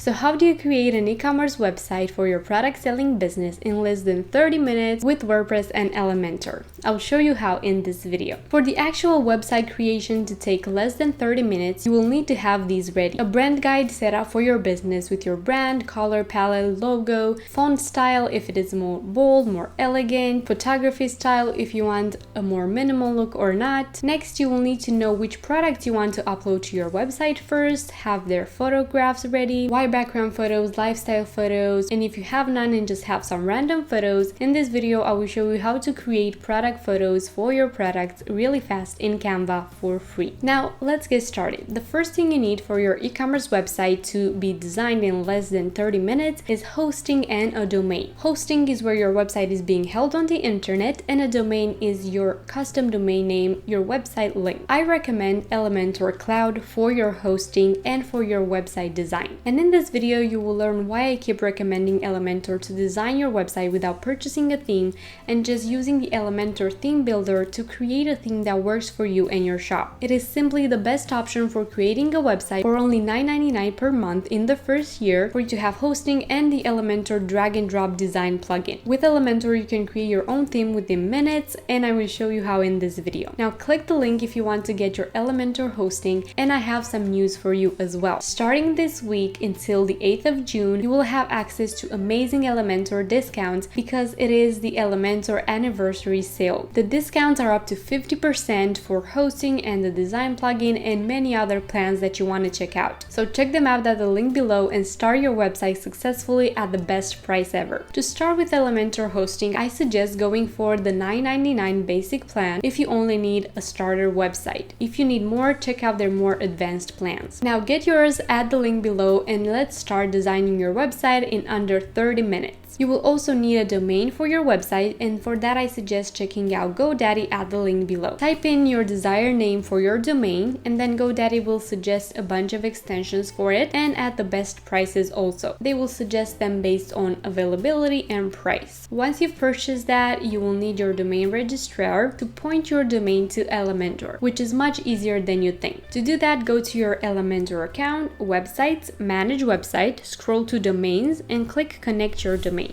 So how do you create an e-commerce website for your product selling business in less than 30 minutes with WordPress and Elementor? I'll show you how in this video. For the actual website creation to take less than 30 minutes, you will need to have these ready. A brand guide set up for your business with your brand, color palette, logo, font style if it is more bold, more elegant, photography style if you want a more minimal look or not. Next, you will need to know which products you want to upload to your website first, have their photographs ready, why background photos, lifestyle photos, and if you have none and just have some random photos, in this video I will show you how to create product photos for your products really fast in Canva for free. Now let's get started. The first thing you need for your e-commerce website to be designed in less than 30 minutes is hosting and a domain. Hosting is where your website is being held on the internet, and a domain is your custom domain name, your website link. I recommend Elementor Cloud for your hosting and for your website design. And in this video, you will learn why I keep recommending Elementor to design your website without purchasing a theme and just using the Elementor theme builder to create a theme that works for you and your shop. It is simply the best option for creating a website for only $9.99 per month in the first year for you to have hosting and the Elementor drag and drop design plugin. With Elementor, you can create your own theme within minutes, and I will show you how in this video. Now click the link if you want to get your Elementor hosting, and I have some news for you as well. Starting this week until the 8th of June, you will have access to amazing Elementor discounts because it is the Elementor anniversary sale. The discounts are up to 50% for hosting and the design plugin and many other plans that you want to check out. So check them out at the link below and start your website successfully at the best price ever. To start with Elementor hosting, I suggest going for the $9.99 basic plan if you only need a starter website. If you need more, check out their more advanced plans. Now get yours at the link below and let's start designing your website in under 30 minutes. You will also need a domain for your website, and for that I suggest checking out GoDaddy at the link below. Type in your desired name for your domain, and then GoDaddy will suggest a bunch of extensions for it and at the best prices also. They will suggest them based on availability and price. Once you've purchased that, you will need your domain registrar to point your domain to Elementor, which is much easier than you think. To do that, go to your Elementor account, Websites, Manage Website, scroll to Domains, and click Connect your domain.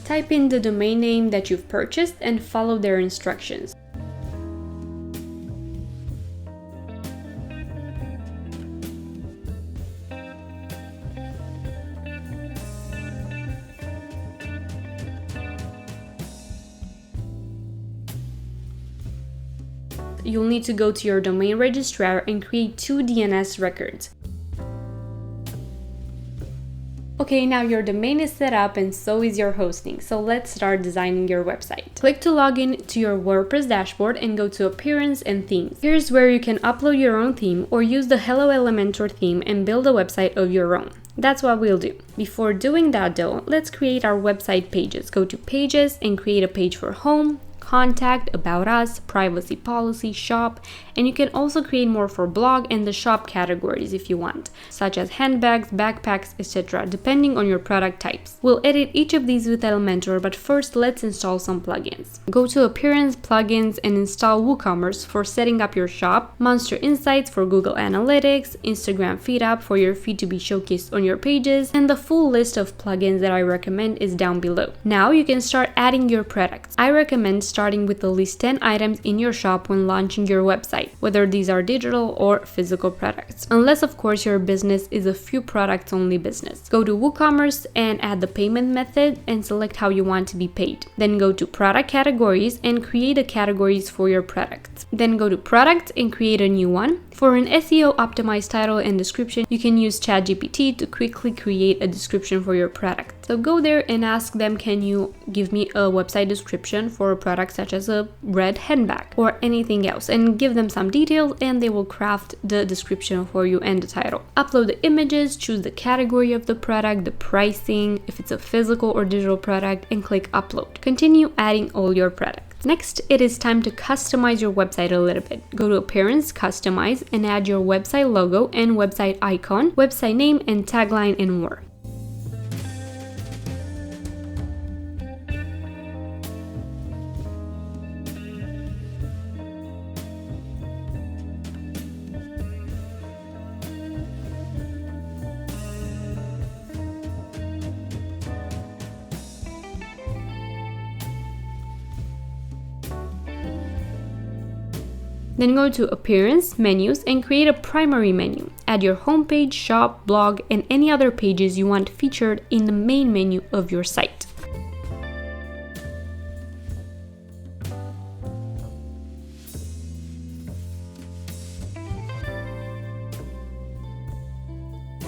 Type in the domain name that you've purchased and follow their instructions. You'll need to go to your domain registrar and create 2 DNS records. Okay, now your domain is set up and so is your hosting, so let's start designing your website. Click to log in to your WordPress dashboard and go to Appearance and Themes. Here's where you can upload your own theme or use the Hello Elementor theme and build a website of your own. That's what we'll do. Before doing that though, let's create our website pages. Go to Pages and create a page for Home, Contact, About Us, Privacy Policy, Shop, and you can also create more for blog and the shop categories if you want, such as handbags, backpacks, etc., depending on your product types. We'll edit each of these with Elementor, but first let's install some plugins. Go to Appearance, Plugins, and install WooCommerce for setting up your shop, Monster Insights for Google Analytics, Instagram Feed Up for your feed to be showcased on your pages, and the full list of plugins that I recommend is down below. Now you can start adding your products. I recommend starting with at least 10 items in your shop when launching your website, whether these are digital or physical products. Unless of course your business is a few products only business. Go to WooCommerce and add the payment method and select how you want to be paid. Then go to product categories and create the categories for your products. Then go to products and create a new one. For an SEO optimized title and description, you can use ChatGPT to quickly create a description for your product. So go there and ask them, can you give me a website description for a product such as a red handbag or anything else, and give them some details and they will craft the description for you and the title. Upload the images, choose the category of the product, the pricing, if it's a physical or digital product, and click upload. Continue adding all your products. Next, it is time to customize your website a little bit. Go to Appearance, Customize, and add your website logo and website icon, website name, and tagline, and more. Then go to Appearance, Menus, and create a primary menu. Add your homepage, shop, blog, and any other pages you want featured in the main menu of your site.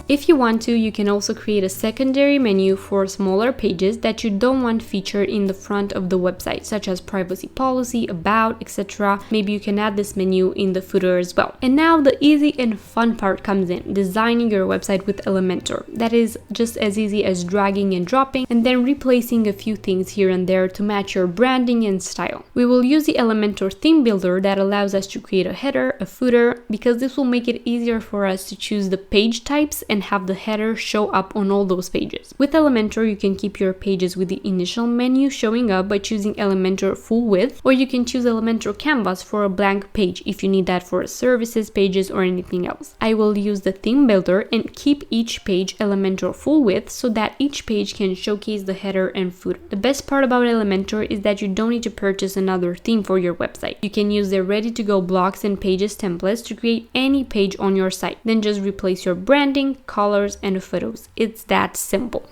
If you want to, you can also create a secondary menu for smaller pages that you don't want featured in the front of the website, such as privacy policy, about, etc. Maybe you can add this menu in the footer as well. And now the easy and fun part comes in, designing your website with Elementor. That is just as easy as dragging and dropping and then replacing a few things here and there to match your branding and style. We will use the Elementor theme builder that allows us to create a header, a footer, because this will make it easier for us to choose the page types and have the header show up on all those pages. With Elementor, you can keep your pages with the initial menu showing up by choosing Elementor full width, or you can choose Elementor canvas for a blank page if you need that for services pages or anything else. I will use the theme builder and keep each page Elementor full width so that each page can showcase the header and footer. The best part about Elementor is that you don't need to purchase another theme for your website. You can use their ready-to-go blocks and pages templates to create any page on your site. Then just replace your branding, colors, and photos. It's that simple.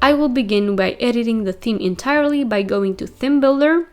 I will begin by editing the theme entirely by going to Theme Builder,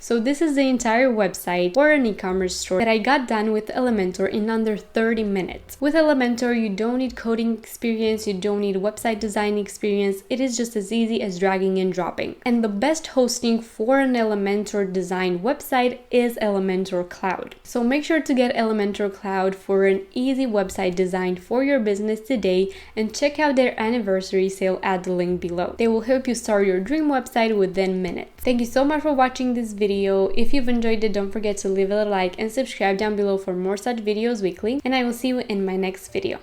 So this is the entire website for an e-commerce store that I got done with Elementor in under 30 minutes. With Elementor, you don't need coding experience, you don't need website design experience. It is just as easy as dragging and dropping. And the best hosting for an Elementor designed website is Elementor Cloud. So make sure to get Elementor Cloud for an easy website designed for your business today, and check out their anniversary sale at the link below. They will help you start your dream website within minutes. Thank you so much for watching this video. If you've enjoyed it, don't forget to leave it a like and subscribe down below for more such videos weekly, and I will see you in my next video.